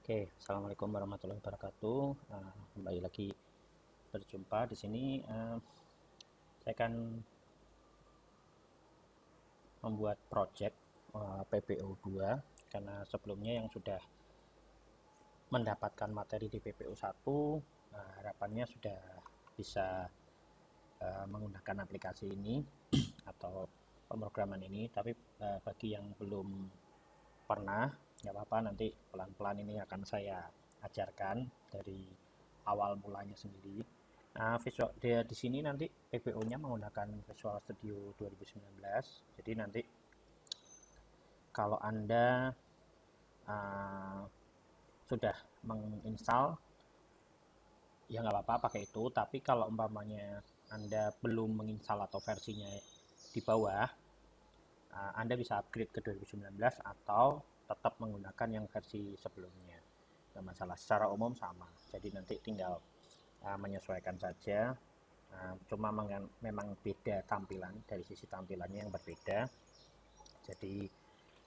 Oke, assalamualaikum warahmatullahi wabarakatuh. Kembali lagi berjumpa di sini. Saya akan membuat project PPO2 karena sebelumnya yang sudah mendapatkan materi di PPO1, harapannya sudah bisa menggunakan aplikasi ini atau pemrograman ini. Tapi bagi yang belum pernah, nggak apa-apa, nanti pelan-pelan ini akan saya ajarkan dari awal mulanya sendiri. Nah, visual dia di sini nanti PPO-nya menggunakan Visual Studio 2019. Jadi nanti kalau Anda uh, sudah menginstal, ya nggak apa-apa pakai itu. Tapi kalau umpamanya Anda belum menginstal atau versinya di bawah, Anda bisa upgrade ke 2019 atau tetap menggunakan yang versi sebelumnya. Nggak masalah, secara umum sama. Jadi nanti tinggal menyesuaikan saja. Cuma memang beda tampilan, dari sisi tampilannya yang berbeda. Jadi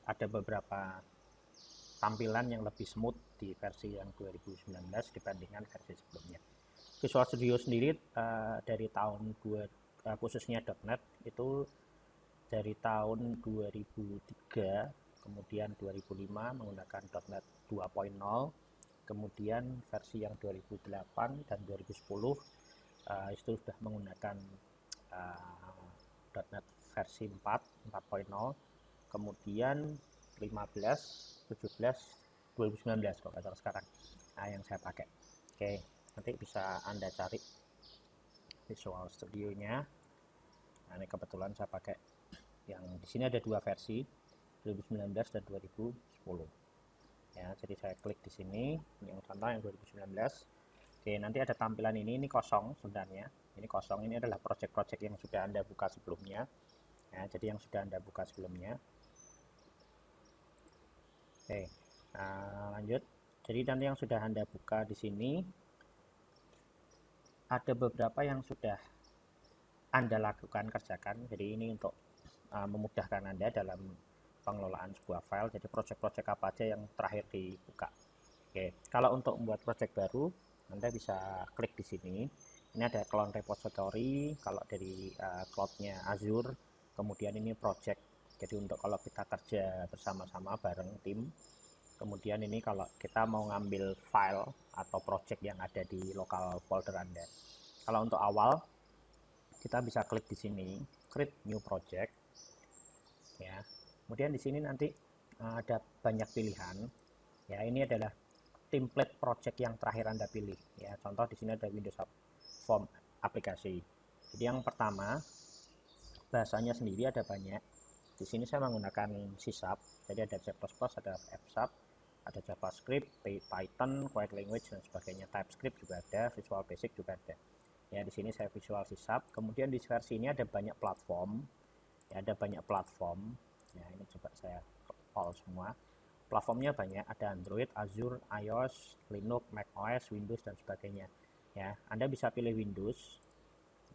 ada beberapa tampilan yang lebih smooth di versi yang 2019 dibandingkan versi sebelumnya. Visual Studio sendiri dari tahun khususnya .NET itu dari tahun 2003, kemudian 2005 menggunakan .NET 2.0, kemudian versi yang 2008 dan 2010 itu sudah menggunakan .NET versi 4, 4.0, kemudian 15, 17, 2019 kalau nggak salah sekarang. Nah, yang saya pakai. Oke, nanti bisa Anda cari Visual Studio-nya. Nah, ini kebetulan saya pakai yang di sini ada dua versi, 2019 dan 2010. Ya, jadi saya klik di sini, yang contoh yang 2019. Oke, nanti ada tampilan ini kosong sebenarnya. Ini kosong, ini adalah project-project yang sudah Anda buka sebelumnya. Ya, jadi yang sudah Anda buka sebelumnya. Oke, lanjut. Jadi nanti yang sudah Anda buka di sini ada beberapa yang sudah Anda lakukan, kerjakan. Jadi ini untuk memudahkan Anda dalam pengelolaan sebuah file. Jadi project-project apa aja yang terakhir dibuka. Oke, kalau untuk membuat project baru, Anda bisa klik di sini. Ini ada clone repository, kalau dari cloud-nya Azure. Kemudian ini project. Jadi untuk kalau kita kerja bersama-sama bareng tim. Kemudian ini kalau kita mau ngambil file atau project yang ada di lokal folder Anda. Kalau untuk awal, kita bisa klik di sini, create new project. Ya, kemudian di sini nanti ada banyak pilihan. Ya, ini adalah template project yang terakhir Anda pilih. Ya, contoh di sini ada Windows Form aplikasi. Jadi yang pertama, bahasanya sendiri ada banyak. Di sini saya menggunakan C#, jadi ada C++, ada F#, ada JavaScript, Python, Quiet Language dan sebagainya. TypeScript juga ada, Visual Basic juga ada. Ya, di sini saya Visual C#. Kemudian di versi ini ada banyak platform. Ya, ada banyak platform. Ya, ini coba saya all semua. Platformnya banyak, ada Android, Azure, iOS, Linux, macOS, Windows dan sebagainya. Ya, Anda bisa pilih Windows.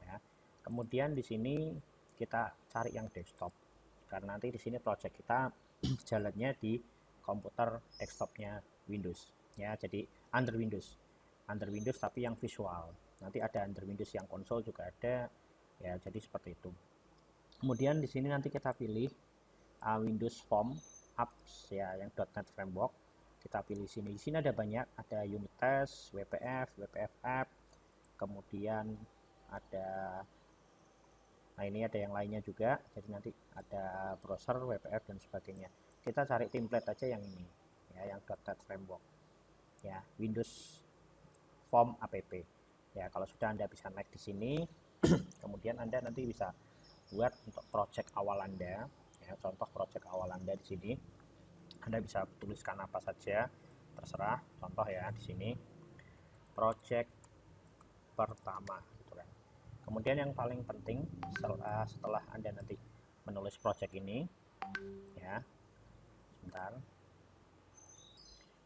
Ya, kemudian di sini kita cari yang desktop, karena nanti di sini project kita jalannya di komputer desktopnya Windows. Ya, jadi under Windows tapi yang visual. Nanti ada under Windows yang konsol juga ada. Ya, jadi seperti itu. Kemudian di sini nanti kita pilih Windows Form Apps, ya, yang .NET Framework. Kita pilih sini. Di sini ada banyak, ada unit test, WPF, WPF app, kemudian ada, nah ini ada yang lainnya juga. Jadi nanti ada browser, WPF dan sebagainya. Kita cari template aja yang ini, ya, yang .NET Framework, ya, Windows Form app. Ya, kalau sudah Anda bisa naik di sini, kemudian Anda nanti bisa buat untuk project awal Anda. Ya, contoh project awal Anda di sini. Anda bisa tuliskan apa saja, terserah. Contoh ya di sini, project pertama, gitu kan. Kemudian yang paling penting setelah Anda nanti menulis project ini, ya, sebentar.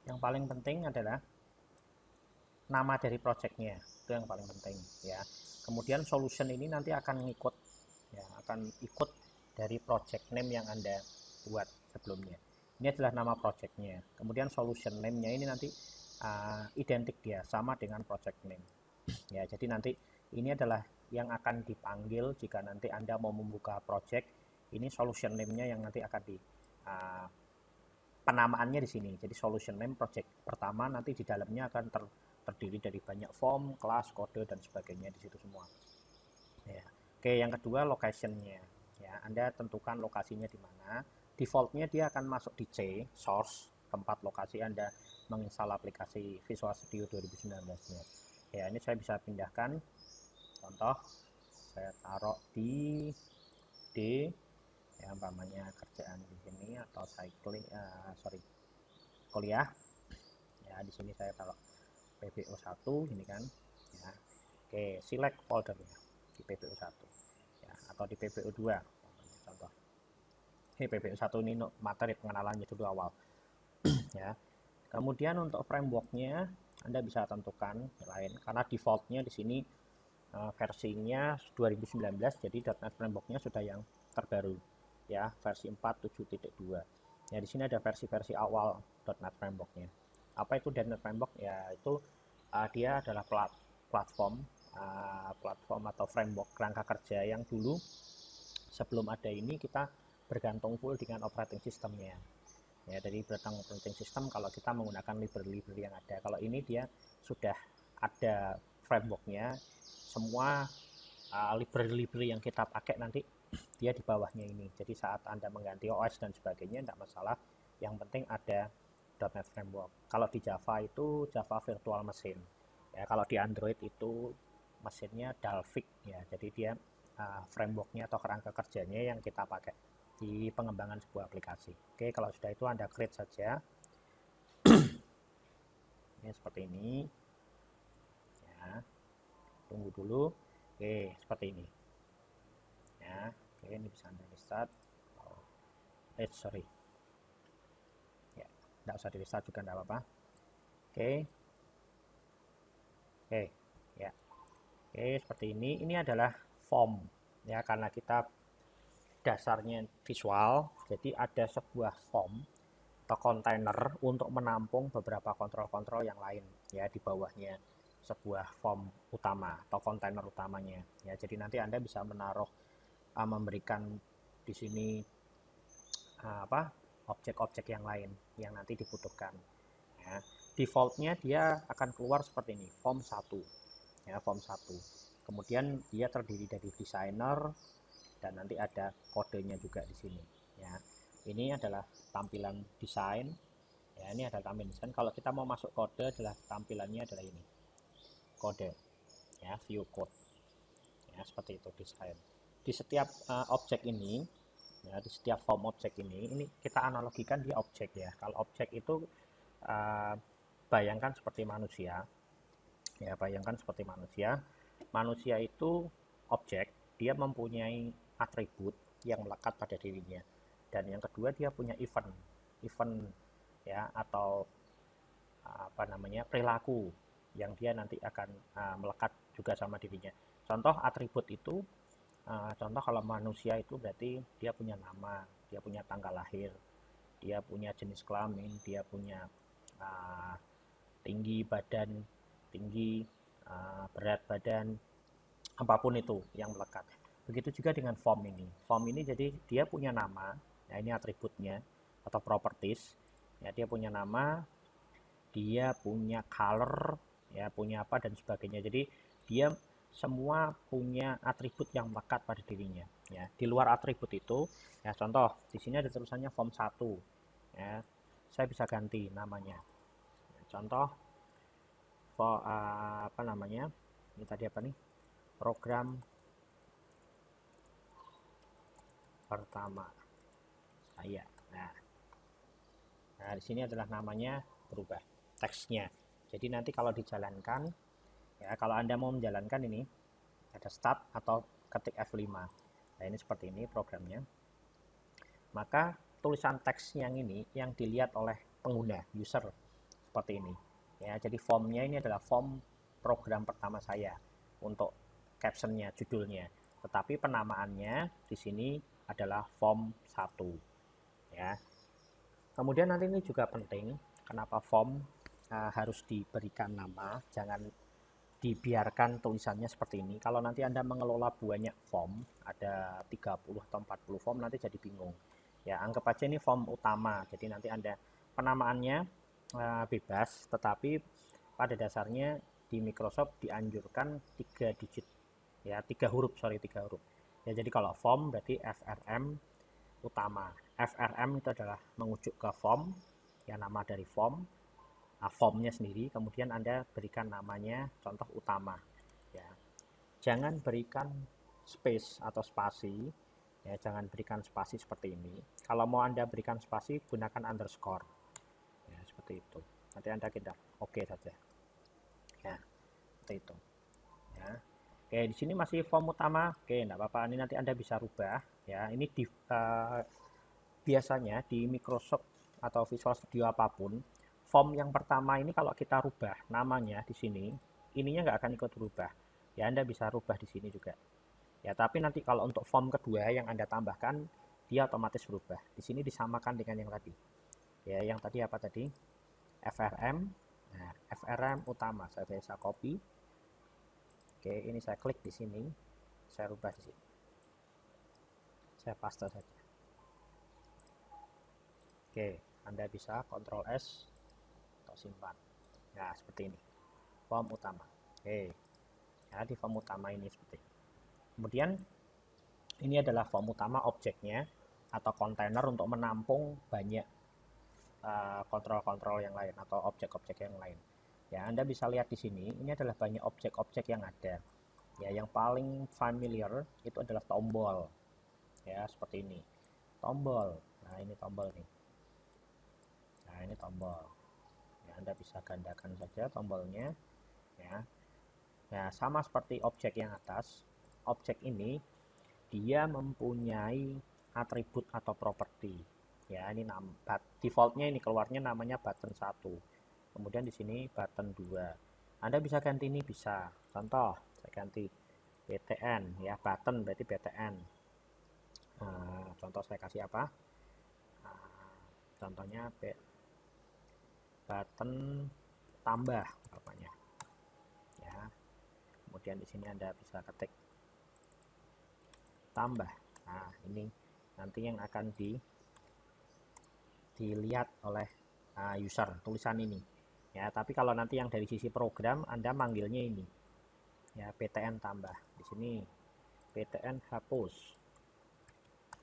Yang paling penting adalah nama dari projectnya, itu yang paling penting, ya. Kemudian solution ini nanti akan ikut dari project name yang Anda buat sebelumnya. Ini adalah nama projectnya. Kemudian solution name-nya ini nanti identik dia sama dengan project name. Ya, jadi nanti ini adalah yang akan dipanggil jika nanti Anda mau membuka project. Ini solution name-nya yang nanti akan di penamaannya di sini. Jadi solution name project pertama, nanti di dalamnya akan terdiri dari banyak form, kelas, kode dan sebagainya di situ semua. Ya. Oke, yang kedua location-nya. Ya, Anda tentukan lokasinya di mana. Default-nya dia akan masuk di C, source, tempat lokasi Anda menginstal aplikasi Visual Studio 2019-nya. Ya, ini saya bisa pindahkan. Contoh, saya taruh di D, ya umpamanya kerjaan di sini atau cycling, kuliah. Ya, di sini saya taruh PPO1 ini kan. Ya. Oke, select foldernya di PPO1 ya, atau di PPO2 contoh. PPO1 ini materi pengenalannya dulu awal. Ya. Kemudian untuk frameworknya Anda bisa tentukan lain karena defaultnya di sini versinya 2019, jadi .NET Framework-nya sudah yang terbaru ya, versi 4.7.2. Ya, di sini ada versi-versi awal .NET Framework-nya. Apa itu .NET Framework? Ya, itu dia adalah platform atau framework kerangka kerja yang dulu sebelum ada ini kita bergantung full dengan operating systemnya. Ya, dari bergantung operating system kalau kita menggunakan library yang ada. Kalau ini dia sudah ada frameworknya, semua library yang kita pakai nanti dia di bawahnya ini. Jadi saat Anda mengganti OS dan sebagainya tidak masalah. Yang penting ada .NET Framework. Kalau di Java itu Java Virtual Machine. Ya, kalau di Android itu mesinnya Dalvik ya. Jadi dia frameworknya atau kerangka kerjanya yang kita pakai di pengembangan sebuah aplikasi. Oke, kalau sudah itu Anda create saja. Ini seperti ini. Ya, tunggu dulu. Oke, seperti ini. Ya, oke, ini bisa Anda restart. Sorry. Ya, tidak usah di restart juga tidak apa-apa. Oke. Oke, ya. Oke, seperti ini. Ini adalah form ya, karena kita dasarnya visual, jadi ada sebuah form atau kontainer untuk menampung beberapa kontrol-kontrol yang lain ya di bawahnya sebuah form utama atau kontainer utamanya ya. Jadi nanti Anda bisa menaruh memberikan di sini objek-objek yang lain yang nanti dibutuhkan ya. Defaultnya dia akan keluar seperti ini, form 1 ya, form 1. Kemudian dia terdiri dari designer dan nanti ada kodenya juga di sini ya. Ini adalah tampilan desain ya, ini ada tampilan desain. Kalau kita mau masuk kode adalah tampilannya adalah ini, kode ya, view code ya, seperti itu desain. Di setiap objek ini ya, di setiap form objek ini kita analogikan di objek ya. Kalau objek itu bayangkan seperti manusia ya, bayangkan seperti manusia. Manusia itu objek, dia mempunyai atribut yang melekat pada dirinya. Dan yang kedua dia punya event ya, atau perilaku yang dia nanti akan melekat juga sama dirinya. Contoh atribut itu, contoh kalau manusia itu berarti dia punya nama, dia punya tanggal lahir, dia punya jenis kelamin, dia punya tinggi badan, tinggi berat badan, apapun itu yang melekat. Begitu juga dengan form ini. Form ini jadi dia punya nama, ya ini atributnya atau properties. Ya, dia punya nama, dia punya color, ya punya apa dan sebagainya. Jadi dia semua punya atribut yang melekat pada dirinya. Ya, di luar atribut itu, ya contoh di sini ada tulisannya form 1. Ya, saya bisa ganti namanya. Ya, contoh ini tadi apa nih? Program pertama saya. Nah, di sini adalah namanya berubah teksnya. Jadi nanti kalau dijalankan ya, kalau Anda mau menjalankan ini ada start atau ketik F5. Nah, ini seperti ini programnya. Maka tulisan teks yang ini yang dilihat oleh pengguna user seperti ini. Ya, jadi formnya ini adalah form program pertama saya untuk captionnya, judulnya. Tetapi penamaannya di sini adalah form 1 ya. Kemudian nanti ini juga penting, kenapa form harus diberikan nama, jangan dibiarkan tulisannya seperti ini. Kalau nanti Anda mengelola banyak form, ada 30 atau 40 form, nanti jadi bingung. Ya, anggap aja ini form utama. Jadi nanti Anda penamaannya bebas, tetapi pada dasarnya di Microsoft dianjurkan 3 digit. Ya, 3 huruf, sorry, 3 huruf. Ya, jadi kalau form berarti FRM utama. FRM itu adalah mengujuk ke form, ya nama dari form, formnya sendiri, kemudian Anda berikan namanya contoh utama. Ya. Jangan berikan space atau spasi, ya jangan berikan spasi seperti ini. Kalau mau Anda berikan spasi, gunakan underscore. Ya, seperti itu. Nanti Anda kita oke saja. Ya, seperti itu. Ya. Oke, di sini masih form utama. Oke, enggak apa-apa. Ini nanti Anda bisa rubah. Ya, ini biasanya di Microsoft atau Visual Studio apapun, form yang pertama ini kalau kita rubah namanya di sini, ininya nggak akan ikut berubah. Ya, Anda bisa rubah di sini juga. Ya, tapi nanti kalau untuk form kedua yang Anda tambahkan, dia otomatis berubah. Di sini disamakan dengan yang tadi. Ya, yang tadi apa tadi? FRM. Nah, FRM utama. Saya bisa copy. Oke, ini saya klik di sini. Saya rubah di sini. Saya paste saja. Oke, Anda bisa Ctrl S atau simpan. Nah, seperti ini. Form utama. Oke. Ya, di form utama ini seperti ini. Kemudian ini adalah form utama objeknya atau kontainer untuk menampung banyak kontrol-kontrol yang lain atau objek-objek yang lain. Ya, Anda bisa lihat di sini, ini adalah banyak objek-objek yang ada. Ya, yang paling familiar itu adalah tombol. Ya, seperti ini. Tombol. Nah, ini tombol nih. Nah, ini tombol. Ya, Anda bisa gandakan saja tombolnya. Ya. Nah, sama seperti objek yang atas, objek ini dia mempunyai atribut atau properti. Ya, ini defaultnya ini keluarnya namanya button 1. Kemudian di sini button 2. Anda bisa ganti ini bisa. Contoh, saya ganti BTN ya, button berarti BTN. Nah, contoh saya kasih apa? Nah, contohnya button tambah apanya. Ya. Kemudian di sini Anda bisa ketik tambah. Nah, ini nanti yang akan dilihat oleh user tulisan ini. Ya, tapi kalau nanti yang dari sisi program Anda manggilnya ini. Ya, PTN tambah. Di sini PTN hapus.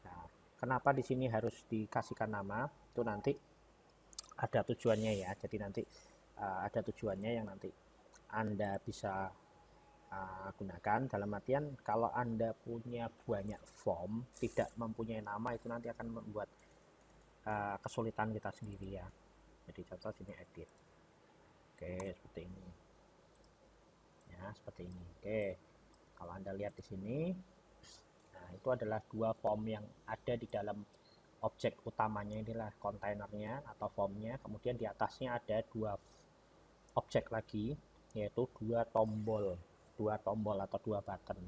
Nah, kenapa di sini harus dikasihkan nama? Itu nanti ada tujuannya ya. Jadi nanti ada tujuannya yang nanti Anda bisa gunakan dalam artian kalau Anda punya banyak form tidak mempunyai nama itu nanti akan membuat kesulitan kita sendiri ya. Jadi contoh sini edit. Oke, seperti ini. Ya, seperti ini. Oke. Kalau Anda lihat di sini, nah itu adalah dua form yang ada di dalam objek utamanya, inilah kontainernya atau formnya. Kemudian di atasnya ada dua objek lagi, yaitu dua tombol atau dua button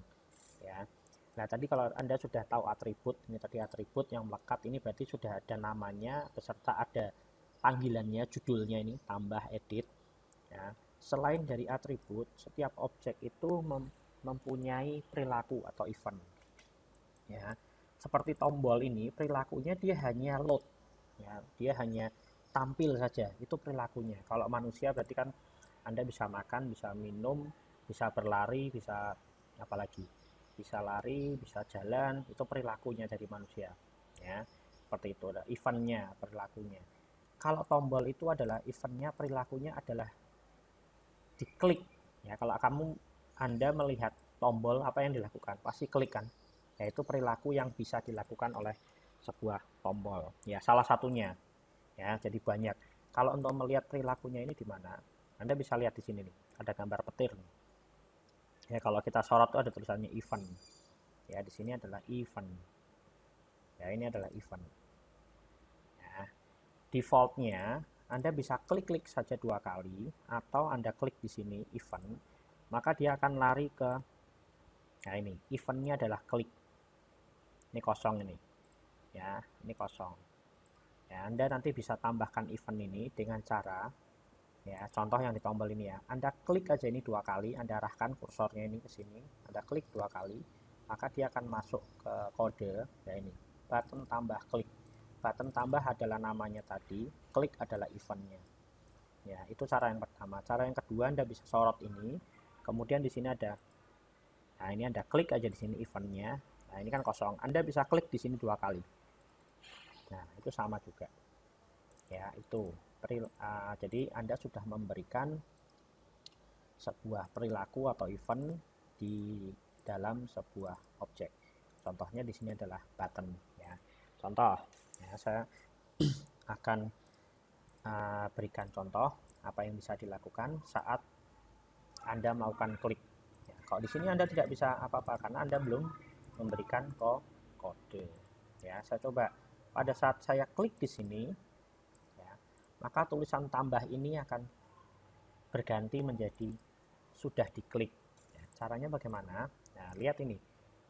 ya. Nah, tadi kalau Anda sudah tahu atribut, ini tadi atribut yang melekat, ini berarti sudah ada namanya beserta ada panggilannya, judulnya ini tambah edit ya. Selain dari atribut, setiap objek itu mempunyai perilaku atau event ya. Seperti tombol ini, perilakunya dia hanya load ya, dia hanya tampil saja, itu perilakunya. Kalau manusia berarti kan Anda bisa makan, bisa minum, bisa berlari, bisa apalagi, bisa lari, bisa jalan, itu perilakunya dari manusia ya. Seperti itu, ada eventnya, perilakunya. Kalau tombol itu adalah eventnya, perilakunya adalah diklik ya. Kalau Anda melihat tombol, apa yang dilakukan? Pasti klik kan, yaitu perilaku yang bisa dilakukan oleh sebuah tombol ya, salah satunya ya. Jadi banyak. Kalau untuk melihat perilakunya ini di mana, Anda bisa lihat di sini nih, ada gambar petir nih. Ya, kalau kita sorot tuh ada tulisannya event. Ya, di sini adalah event. Ya, ini adalah event. Ya, defaultnya Anda bisa klik-klik saja 2 kali atau Anda klik di sini event, maka dia akan lari ke, nah ini, eventnya adalah klik. Ini kosong ini. Ya, ini kosong. Ya, Anda nanti bisa tambahkan event ini dengan cara, ya, contoh yang di tombol ini ya. Anda klik aja ini 2 kali, Anda arahkan kursornya ini ke sini, Anda klik 2 kali, maka dia akan masuk ke kode, ya ini, button tambah klik. Button tambah adalah namanya tadi, klik adalah eventnya. Ya, itu cara yang pertama. Cara yang kedua, Anda bisa sorot ini, kemudian di sini ada, nah ini Anda klik aja di sini eventnya. Nah, ini kan kosong. Anda bisa klik di sini 2 kali. Nah, itu sama juga. Ya, itu. Jadi Anda sudah memberikan sebuah perilaku atau event di dalam sebuah objek. Contohnya di sini adalah button ya. Contoh, ya, saya akan berikan contoh apa yang bisa dilakukan saat Anda melakukan klik. Ya, kalau di sini Anda tidak bisa apa-apa karena Anda belum memberikan kode. Ya, saya coba pada saat saya klik di sini, ya, maka tulisan tambah ini akan berganti menjadi sudah diklik. Ya, caranya bagaimana? Nah, lihat ini.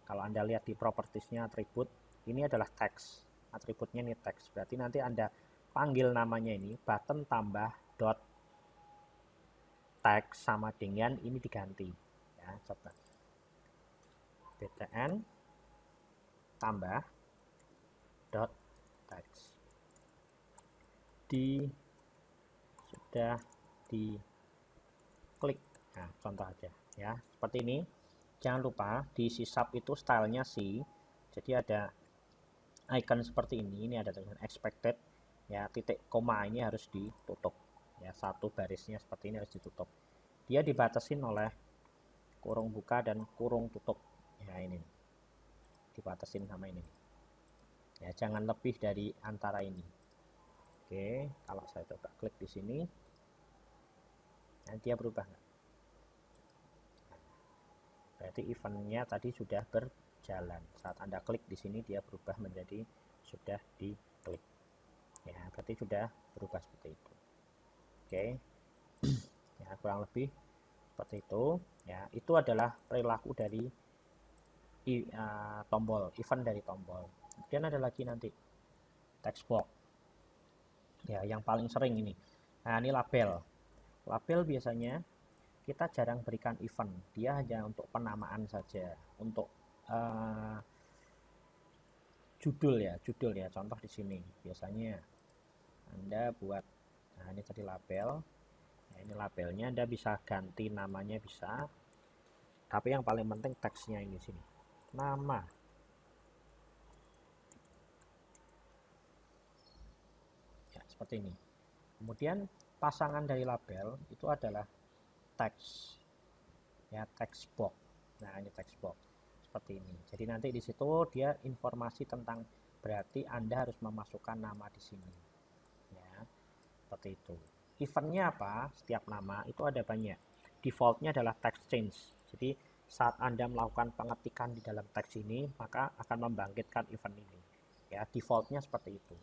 Kalau Anda lihat di propertiesnya atribut, ini adalah teks. Atributnya ini teks. Berarti nanti Anda panggil namanya ini button tambah dot teks sama dengan ini diganti. Ya, coba. btn tambah dot teks. Sudah diklik. Nah, contoh aja ya. Seperti ini. Jangan lupa di sisap itu stylenya C, jadi ada icon seperti ini ada tulisan expected ya, titik koma ini harus ditutup ya, satu barisnya seperti ini harus ditutup, dia dibatasin oleh kurung buka dan kurung tutup ya, ini dibatasin sama ini ya, jangan lebih dari antara ini. Oke, kalau saya coba klik di sini nanti dia berubah nggak? Berarti eventnya tadi sudah berjalan. Saat Anda klik di sini dia berubah menjadi sudah diklik. Ya, berarti sudah berubah seperti itu. Oke. Ya, kurang lebih seperti itu. Ya, itu adalah perilaku dari tombol, event dari tombol. Kemudian ada lagi nanti text box. Ya, yang paling sering ini. Nah, ini label. Label biasanya kita jarang berikan event, dia hanya untuk penamaan saja, untuk judul ya, contoh di sini biasanya Anda buat, nah ini tadi label, nah, ini labelnya Anda bisa ganti namanya bisa, tapi yang paling penting teksnya ini sini, nama ya, seperti ini. Kemudian pasangan dari label itu adalah teks ya, text box. Nah, ini text box seperti ini. Jadi nanti di situ dia informasi tentang, berarti Anda harus memasukkan nama di sini. Ya, seperti itu. Eventnya apa? Setiap nama itu ada banyak. Defaultnya adalah text change. Jadi saat Anda melakukan pengetikan di dalam teks ini, maka akan membangkitkan event ini. Ya, defaultnya seperti itu.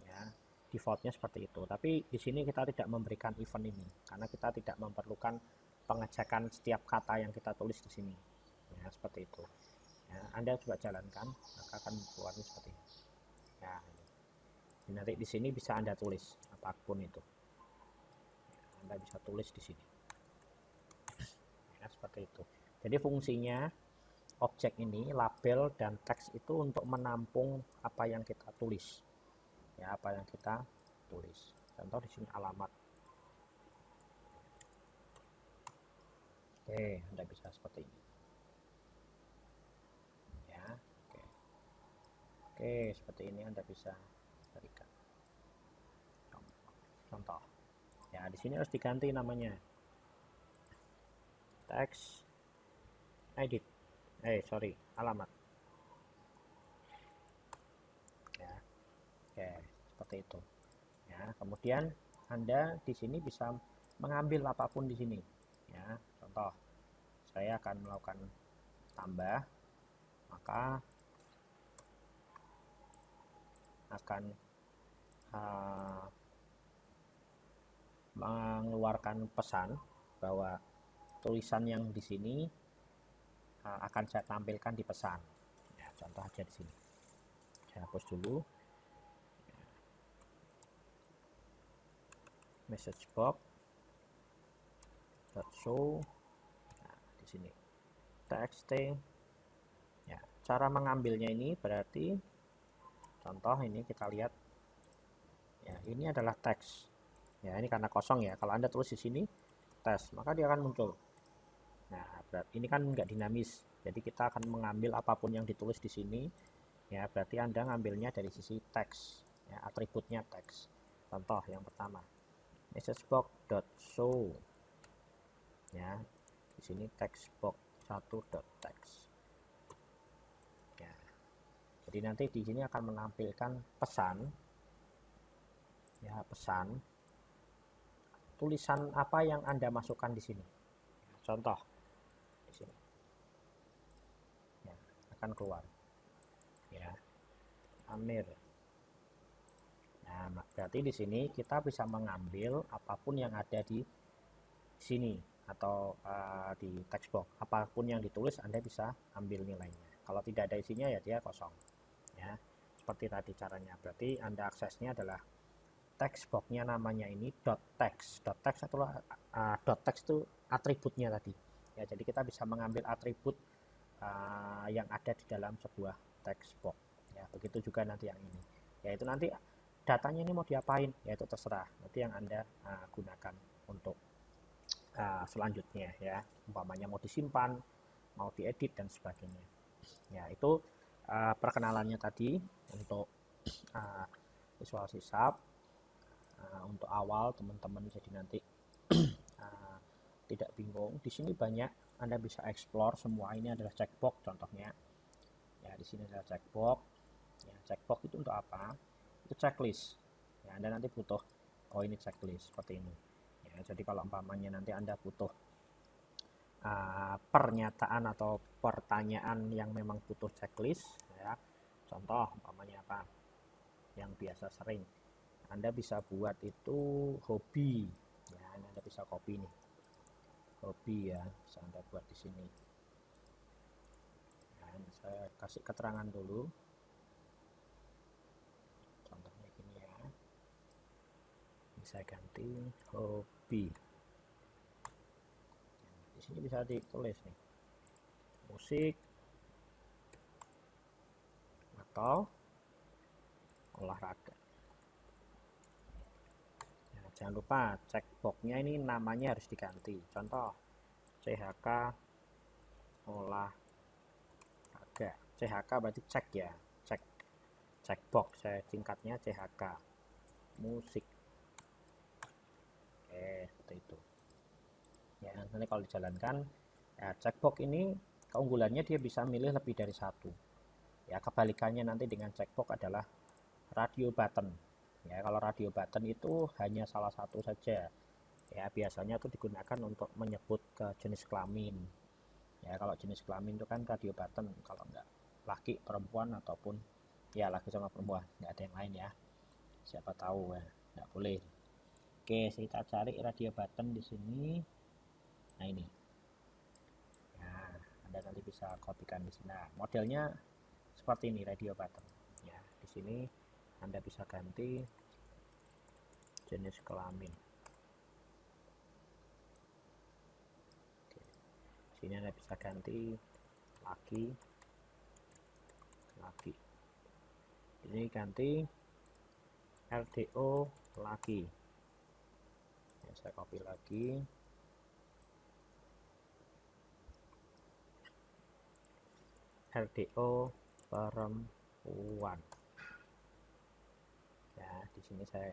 Ya, defaultnya seperti itu. Tapi di sini kita tidak memberikan event ini karena kita tidak memerlukan pengecekan setiap kata yang kita tulis di sini. Ya, seperti itu. Ya, Anda coba jalankan, maka akan keluarnya seperti ini. Ya, nanti di sini bisa Anda tulis apapun itu. Ya, Anda bisa tulis di sini. Ya, seperti itu. Jadi fungsinya objek ini, label dan teks itu untuk menampung apa yang kita tulis. Ya, apa yang kita tulis. Contoh di sini alamat. Oke, Anda bisa seperti ini. Ya, oke. Oke, seperti ini Anda bisa berikan. Contoh. Ya, di sini harus diganti namanya. Teks edit. Sorry, alamat. Ya. Oke, seperti itu. Ya, kemudian Anda di sini bisa mengambil apapun di sini. Ya, contoh. Saya akan melakukan tambah, maka akan mengeluarkan pesan bahwa tulisan yang di sini akan saya tampilkan di pesan. Ya, contoh aja di sini. Saya hapus dulu. message box show. Nah, di sini txt. Ya, cara mengambilnya ini berarti contoh ini kita lihat. Ya, ini adalah teks. Ya, ini karena kosong ya. Kalau Anda tulis di sini tes, maka dia akan muncul. Nah, berarti ini kan nggak dinamis. Jadi kita akan mengambil apapun yang ditulis di sini. Ya, berarti Anda ngambilnya dari sisi teks. Ya, atributnya teks. Contoh yang pertama, messagebox.show. Ya, di sini textbox 1.text. Ya, jadi nanti di sini akan menampilkan pesan. Ya, pesan tulisan apa yang Anda masukkan di sini. Contoh di sini. Ya, akan keluar. Ya, Amir. Nah, berarti di sini kita bisa mengambil apapun yang ada di sini atau di textbox. Apapun yang ditulis Anda bisa ambil nilainya. Kalau tidak ada isinya ya dia kosong. Ya, seperti tadi caranya. Berarti Anda aksesnya adalah textbox-nya namanya ini .text. .text adalah .text itu atributnya tadi. Ya, jadi kita bisa mengambil atribut yang ada di dalam sebuah textbox. Ya, begitu juga nanti yang ini. Yaitu nanti datanya ini mau diapain, yaitu terserah. Nanti yang Anda gunakan untuk selanjutnya ya. Umpamanya mau disimpan, mau diedit dan sebagainya. Ya, itu perkenalannya tadi untuk Visual C#. Untuk awal teman-teman jadi nanti tidak bingung. Di sini banyak Anda bisa explore semua. Ini adalah checkbox contohnya. Ya, di sini adalah checkbox. Ya, checkbox itu untuk apa? Itu checklist. Ya, Anda nanti butuh ini checklist seperti ini. Ya, jadi kalau umpamanya nanti Anda butuh pernyataan atau pertanyaan yang memang butuh checklist, ya. Contoh umpamanya apa? Yang biasa sering Anda bisa buat itu hobi. Ya, Anda bisa copy nih. Hobi ya, bisa Anda buat di sini. Nah, saya kasih keterangan dulu. Contohnya gini ya. Ini saya ganti hobi. Di sini bisa ditulis nih. Musik atau olahraga. Nah, jangan lupa checkboxnya ini namanya harus diganti. Contoh CHK olahraga. CHK berarti cek ya, cek checkbox. Saya singkatnya CHK. Musik. Oke, seperti itu. Ya, nanti kalau dijalankan, ya, checkbox ini keunggulannya dia bisa milih lebih dari satu. Ya, kebalikannya nanti dengan checkbox adalah radio button. Ya, kalau radio button itu hanya salah satu saja. Ya, biasanya itu digunakan untuk menyebut ke jenis kelamin. Ya, kalau jenis kelamin itu kan radio button. Kalau enggak laki, perempuan ataupun ya laki sama perempuan, enggak ada yang lain ya. Siapa tahu ya, enggak boleh. Oke, kita cari radio button di sini. Nah, ini. Nah, Anda nanti bisa kopikan di sini. Nah, modelnya seperti ini radio button. Ya, di sini Anda bisa ganti jenis kelamin. Oke. Sini Anda bisa ganti laki. Ini ganti LDO laki. Ya, saya copy lagi. LDO perempuan. Ya, di sini saya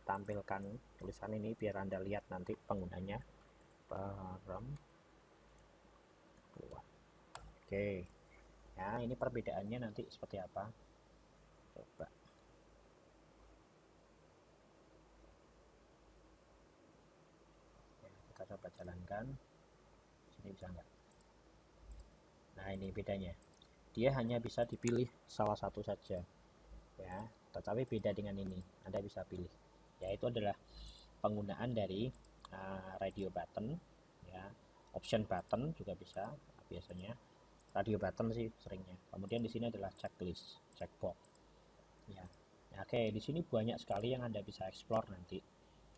tampilkan tulisan ini biar Anda lihat nanti penggunanya perempuan. Oke. Ya, ini perbedaannya nanti seperti apa? Coba. Ya, kita coba jalankan. Sini bisa enggak? Nah, ini bedanya. Dia hanya bisa dipilih salah satu saja. Ya, tetapi beda dengan ini. Anda bisa pilih. Ya, itu adalah penggunaan dari radio button, ya. Option button juga bisa biasanya. Radio button sih seringnya. Kemudian di sini adalah checklist, checkbox. Ya. Nah, oke, di sini banyak sekali yang Anda bisa explore nanti.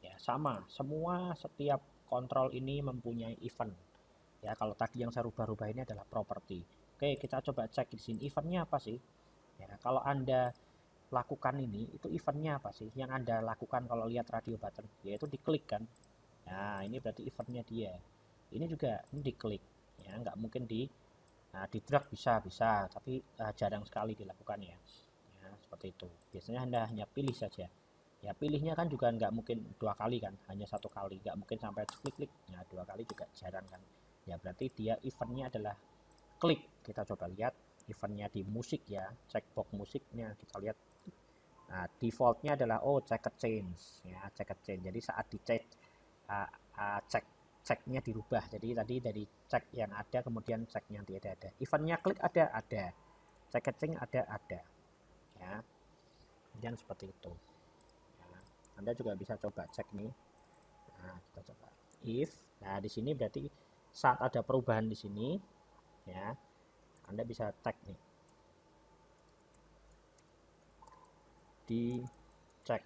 Ya, sama, semua setiap kontrol ini mempunyai event. Ya, kalau tadi yang saya rubah-rubah ini adalah properti. Oke, kita coba cek di sini eventnya apa sih? Ya, kalau Anda lakukan ini, itu eventnya apa sih? Yang Anda lakukan kalau lihat radio button, yaitu diklik kan? Nah, ini berarti eventnya dia. Ini juga ini diklik, ya, nggak mungkin di drag bisa, tapi jarang sekali dilakukan ya. Ya, seperti itu. Biasanya Anda hanya pilih saja. Ya, pilihnya kan juga nggak mungkin dua kali kan, hanya satu kali. Nggak mungkin sampai klik-klik. Nah, dua kali juga jarang kan. Ya, berarti dia eventnya adalah klik. Kita coba lihat eventnya di musik ya, checkbox musiknya kita lihat. Nah, defaultnya adalah check change ya, check change. Jadi saat dicek uh, cek ceknya dirubah. Jadi tadi dari cek yang ada kemudian cek yang tidak ada. Eventnya klik ada. Check change ada. Ya, kemudian seperti itu. Ya, Anda juga bisa coba cek nih. Nah, kita coba if. Nah, di sini berarti saat ada perubahan di sini ya, Anda bisa cek nih. Dicek.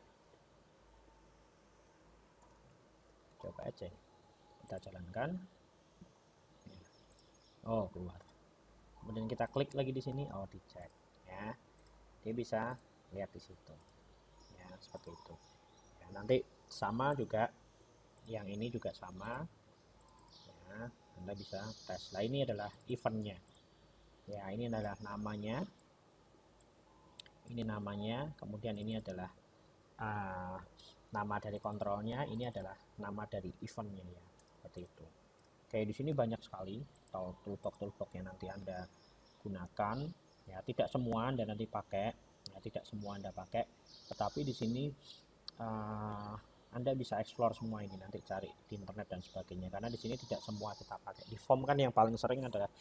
Coba aja. Kita jalankan. Oh, keluar. Kemudian kita klik lagi di sini, dicek ya. Dia bisa lihat di situ. Ya, seperti itu. Ya, nanti sama juga yang ini juga sama. Ya, Anda bisa tes. Nah, ini adalah eventnya. Ya, ini adalah namanya. Ini namanya, kemudian ini adalah uh, nama dari kontrolnya, ini adalah nama dari eventnya ya. Seperti itu. Kayak di sini banyak sekali toolbox yang nanti Anda gunakan ya, tidak semua Anda nanti pakai ya, tidak semua Anda pakai, tetapi di sini Anda bisa explore semua ini, nanti cari di internet dan sebagainya, karena di sini tidak semua kita pakai. Di form kan yang paling sering adalah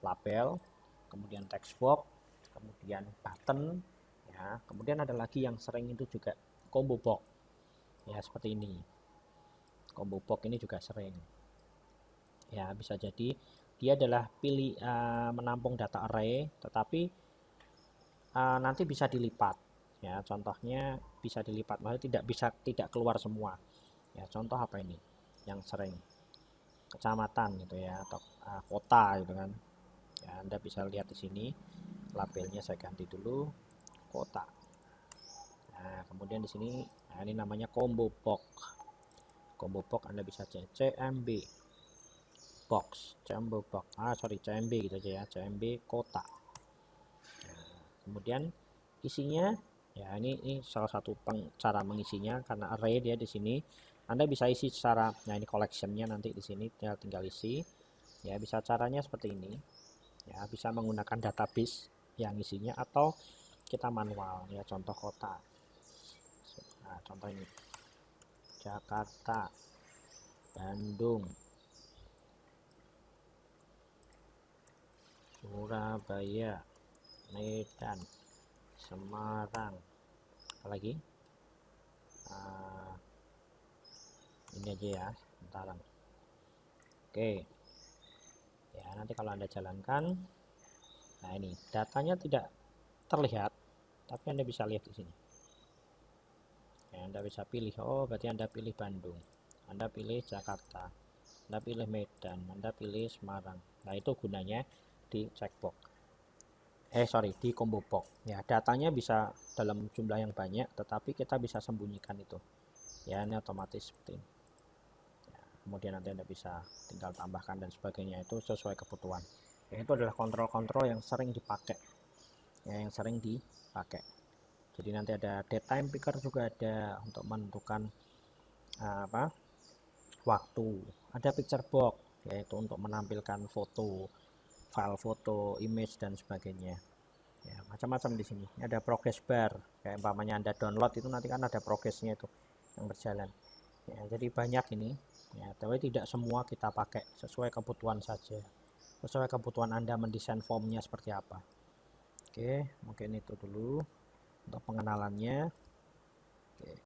label, kemudian text box, kemudian button ya, kemudian ada lagi yang sering itu juga combo box ya, seperti ini. Combo box ini juga sering ya, bisa jadi dia adalah menampung data array, tetapi nanti bisa dilipat ya, contohnya bisa dilipat, maksudnya tidak keluar semua ya. Contoh apa ini yang sering, kecamatan gitu ya, atau kota gitu kan ya. Anda bisa lihat di sini labelnya saya ganti dulu kota. Nah, kemudian di sini ini namanya combo box. Anda bisa CMB box, CMB gitu aja ya, CMB kota. Kemudian isinya ya, ini salah satu cara mengisinya, karena array dia di sini. Anda bisa isi secara, nah ini collectionnya nanti di sini tinggal isi ya. Bisa caranya seperti ini ya, bisa menggunakan database yang isinya atau kita manual ya. Contoh kota, nah contoh ini Jakarta, Bandung, Surabaya, Medan, Semarang, apalagi ini aja ya, sebentar. Oke ya, nanti kalau Anda jalankan, nah ini datanya tidak terlihat, tapi Anda bisa lihat di sini ya. Anda bisa pilih, berarti Anda pilih Bandung, Anda pilih Jakarta, Anda pilih Medan, Anda pilih Semarang. Nah, itu gunanya di checkbox, di combo box ya. Datanya bisa dalam jumlah yang banyak, tetapi kita bisa sembunyikan itu ya, ini otomatis seperti ini ya. Kemudian nanti Anda bisa tinggal tambahkan dan sebagainya, itu sesuai kebutuhan ya. Itu adalah kontrol-kontrol yang sering dipakai ya, jadi nanti ada date time picker juga ada untuk menentukan waktu. Ada picture box yaitu untuk menampilkan foto, file foto, image dan sebagainya ya, macam-macam di sini. Ada progress bar, kayak umpamanya Anda download itu nanti kan ada progressnya itu yang berjalan ya. Jadi banyak ini ya, tapi tidak semua kita pakai, sesuai kebutuhan saja, sesuai kebutuhan Anda mendesain formnya seperti apa. Oke, mungkin itu dulu untuk pengenalannya. Oke.